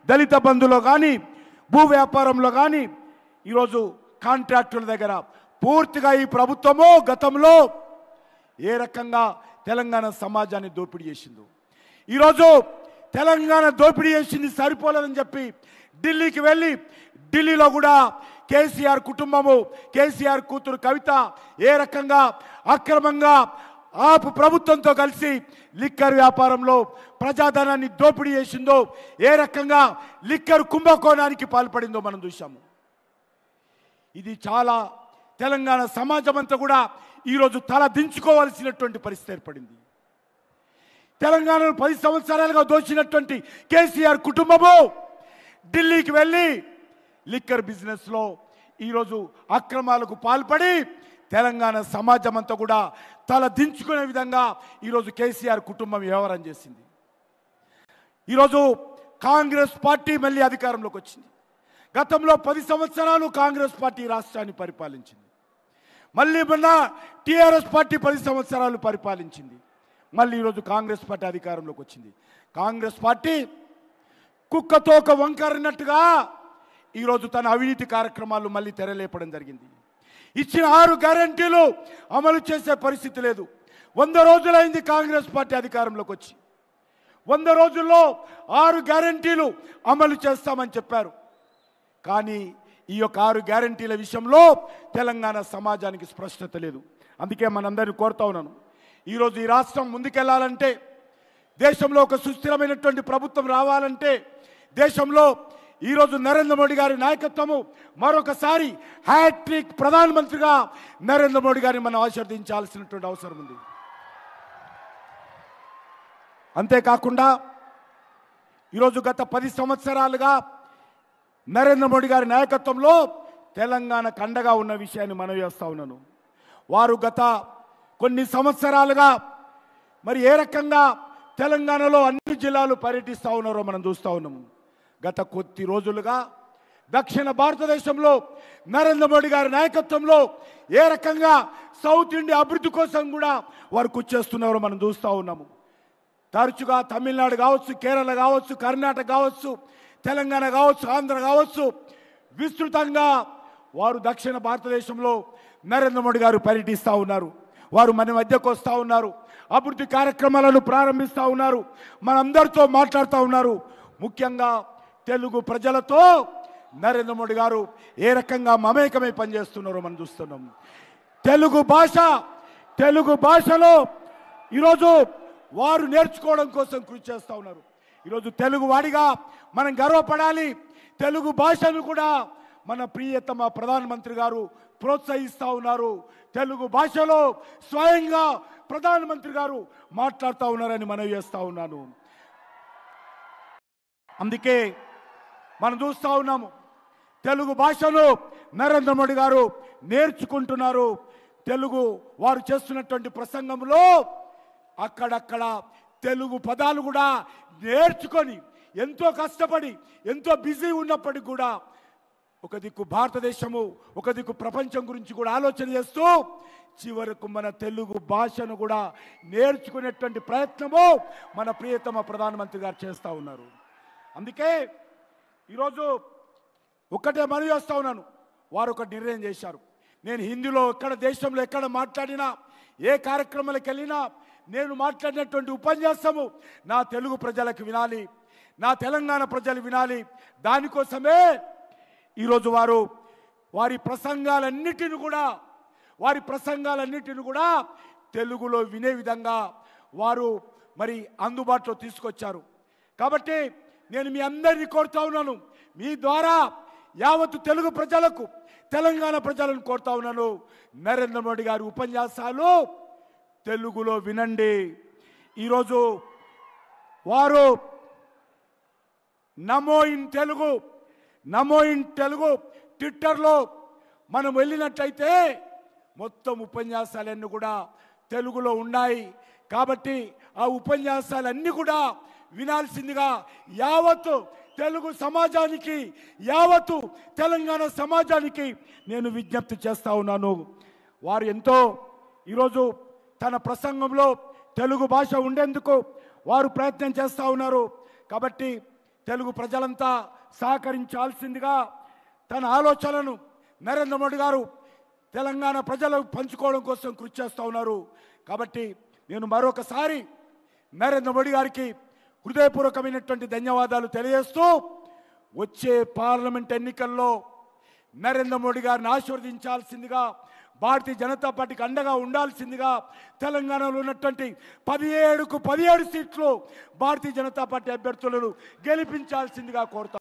దళిత బంధులో కానీ భూ వ్యాపారంలో కానీ ఈరోజు కాంట్రాక్టుల దగ్గర పూర్తిగా ఈ ప్రభుత్వము గతంలో ఏ రకంగా తెలంగాణ సమాజాన్ని దోపిడీ చేసిందో, ఈరోజు తెలంగాణ దోపిడీ చేసింది సరిపోలేదని చెప్పి ఢిల్లీకి వెళ్ళి ఢిల్లీలో కూడా కేసీఆర్ కుటుంబము, కేసీఆర్ కూతురు కవిత ఏ రకంగా అక్రమంగా ఆపు ప్రభుత్వంతో కలిసి లిక్కర్ వ్యాపారంలో ప్రజాధనాన్ని దోపిడీ చేసిందో, ఏ రకంగా లిక్కర్ కుంభకోణానికి పాల్పడిందో మనం చూసాము. ఇది చాలా తెలంగాణ సమాజం అంతా కూడా ఈరోజు తల దించుకోవాల్సినటువంటి పరిస్థితి ఏర్పడింది. తెలంగాణలో 10 సంవత్సరాలుగా దోచినటువంటి కేసీఆర్ కుటుంబము ఢిల్లీకి వెళ్ళి లిక్కర్ బిజినెస్లో ఈరోజు అక్రమాలకు పాల్పడి తెలంగాణ సమాజం అంతా కూడా తల దించుకునే విధంగా ఈరోజు కేసీఆర్ కుటుంబం వ్యవహారం చేసింది. ఈరోజు కాంగ్రెస్ పార్టీ మళ్ళీ అధికారంలోకి వచ్చింది. గతంలో 10 సంవత్సరాలు కాంగ్రెస్ పార్టీ రాష్ట్రాన్ని పరిపాలించింది. మళ్ళీ మొన్న టీఆర్ఎస్ పార్టీ 10 సంవత్సరాలు పరిపాలించింది. మళ్ళీ ఈరోజు కాంగ్రెస్ పార్టీ అధికారంలోకి వచ్చింది. కాంగ్రెస్ పార్టీ కుక్కతోక వంకరినట్టుగా ఈరోజు తన అవినీతి కార్యక్రమాలు మళ్ళీ తెరలేపడం జరిగింది. ఇచ్చిన 6 గ్యారెంటీలు అమలు చేసే పరిస్థితి లేదు. 100 రోజులైంది కాంగ్రెస్ పార్టీ అధికారంలోకి వచ్చి. 100 రోజుల్లో 6 గ్యారెంటీలు అమలు చేస్తామని చెప్పారు. కానీ ఈ యొక్క 6 గ్యారెంటీల విషయంలో తెలంగాణ సమాజానికి స్పష్టత లేదు. అందుకే మనందరినీ కోరుతా ఉన్నాను, ఈరోజు ఈ రాష్ట్రం ముందుకెళ్లాలంటే, దేశంలో ఒక సుస్థిరమైనటువంటి ప్రభుత్వం రావాలంటే, దేశంలో ఈరోజు నరేంద్ర మోడీ గారి నాయకత్వము మరొకసారి హ్యాట్రిక్ ప్రధానమంత్రిగా నరేంద్ర మోడీ గారిని మనం ఆశీర్వదించాల్సినటువంటి అవసరం ఉంది. అంతేకాకుండా ఈరోజు గత 10 సంవత్సరాలుగా నరేంద్ర మోడీ గారి నాయకత్వంలో తెలంగాణకు అండగా ఉన్న విషయాన్ని మనం చేస్తూ ఉన్నాను. వారు గత కొన్ని సంవత్సరాలుగా మరి ఏ రకంగా తెలంగాణలో అన్ని జిల్లాలు పర్యటిస్తూ ఉన్నారో మనం చూస్తూ ఉన్నాము. గత కొద్ది రోజులుగా దక్షిణ భారతదేశంలో నరేంద్ర మోడీ గారి నాయకత్వంలో ఏ రకంగా సౌత్ ఇండియా అభివృద్ధి కోసం కూడా వారు కృషి చేస్తున్నారో మనం చూస్తూ ఉన్నాము. తరచుగా తమిళనాడు కావచ్చు, కేరళ కావచ్చు, కర్ణాటక కావచ్చు, తెలంగాణ కావచ్చు, ఆంధ్ర కావచ్చు, విస్తృతంగా వారు దక్షిణ భారతదేశంలో నరేంద్ర మోడీ గారు పర్యటిస్తూ ఉన్నారు. వారు మన మధ్యకు వస్తూ ఉన్నారు, అభివృద్ధి కార్యక్రమాలను ప్రారంభిస్తూ ఉన్నారు, మనందరితో మాట్లాడుతూ ఉన్నారు. ముఖ్యంగా తెలుగు ప్రజలతో నరేంద్ర మోడీ గారు ఏ రకంగా మమేకమై పనిచేస్తున్నారో మనం చూస్తున్నాం. తెలుగు భాషలో ఈరోజు వారు నేర్చుకోవడం కోసం కృషి చేస్తూ ఉన్నారు. ఈరోజు తెలుగు వాడిగా మనం గర్వపడాలి. తెలుగు భాషను కూడా మన ప్రియతమ ప్రధానమంత్రి గారు ప్రోత్సహిస్తూ ఉన్నారు. తెలుగు భాషలో స్వయంగా ప్రధానమంత్రి గారు మాట్లాడుతూ ఉన్నారని మనవి చేస్తూ ఉన్నాను. అందుకే మనం చూస్తూ ఉన్నాము, తెలుగు భాషను నరేంద్ర మోడీ గారు నేర్చుకుంటున్నారు. తెలుగు వారు చేస్తున్నటువంటి ప్రసంగంలో అక్కడక్కడ తెలుగు పదాలు కూడా నేర్చుకొని ఎంతో కష్టపడి ఎంతో బిజీ ఉన్నప్పటికీ కూడా ఒక దిక్కు భారతదేశము, ఒక దిక్కు ప్రపంచం గురించి కూడా ఆలోచన చేస్తూ చివరకు మన తెలుగు భాషను కూడా నేర్చుకునేటువంటి ప్రయత్నము మన ప్రియతమ ప్రధానమంత్రి గారు చేస్తూ ఉన్నారు. అందుకే ఈరోజు ఒక్కటే మనవి చేస్తూ ఉన్నాను, వారు ఒక నిర్ణయం చేశారు. నేను హిందీలో ఎక్కడ దేశంలో ఎక్కడ మాట్లాడినా, ఏ కార్యక్రమాలకు వెళ్ళినా నేను మాట్లాడినటువంటి ఉపన్యాసము నా తెలుగు ప్రజలకు వినాలి, నా తెలంగాణ ప్రజలు వినాలి. దానికోసమే ఈరోజు వారి ప్రసంగాలన్నిటిని కూడా తెలుగులో వినే విధంగా వారు మరి అందుబాటులో తీసుకొచ్చారు. కాబట్టి నేను మీ అందరినీ కోరుతా ఉన్నాను, మీ ద్వారా యావత్తు తెలుగు ప్రజలకు, తెలంగాణ ప్రజలను కోరుతా ఉన్నాను, నరేంద్ర మోడీ గారి ఉపన్యాసాలు తెలుగులో వినండి. ఈరోజు వారు నమో ఇన్ తెలుగు ట్విట్టర్లో మనం వెళ్ళినట్లయితే మొత్తం ఉపన్యాసాలన్నీ కూడా తెలుగులో ఉన్నాయి. కాబట్టి ఆ ఉపన్యాసాలన్నీ కూడా వినాల్సిందిగా యావత్తు తెలుగు సమాజానికి, యావత్తు తెలంగాణ సమాజానికి నేను విజ్ఞప్తి చేస్తా ఉన్నాను. వారు ఎంతో ఈరోజు తన ప్రసంగంలో తెలుగు భాష ఉండేందుకు వారు ప్రయత్నం చేస్తూ ఉన్నారు. కాబట్టి తెలుగు ప్రజలంతా సహకరించాల్సిందిగా తన ఆలోచనలను నరేంద్ర మోడీ గారు తెలంగాణ ప్రజలకు పంచుకోవడం కోసం కృషి చేస్తూ ఉన్నారు. కాబట్టి నేను మరొకసారి నరేంద్ర మోడీ గారికి హృదయపూర్వకమైనటువంటి ధన్యవాదాలు తెలియజేస్తూ వచ్చే పార్లమెంట్ ఎన్నికల్లో నరేంద్ర మోడీ గారిని ఆశీర్వదించాల్సిందిగా, భారతీయ జనతా పార్టీకి అండగా ఉండాల్సిందిగా, తెలంగాణలో ఉన్నటువంటి 17కు 17 సీట్లు భారతీయ జనతా పార్టీ అభ్యర్థులను గెలిపించాల్సిందిగా కోరుతాను.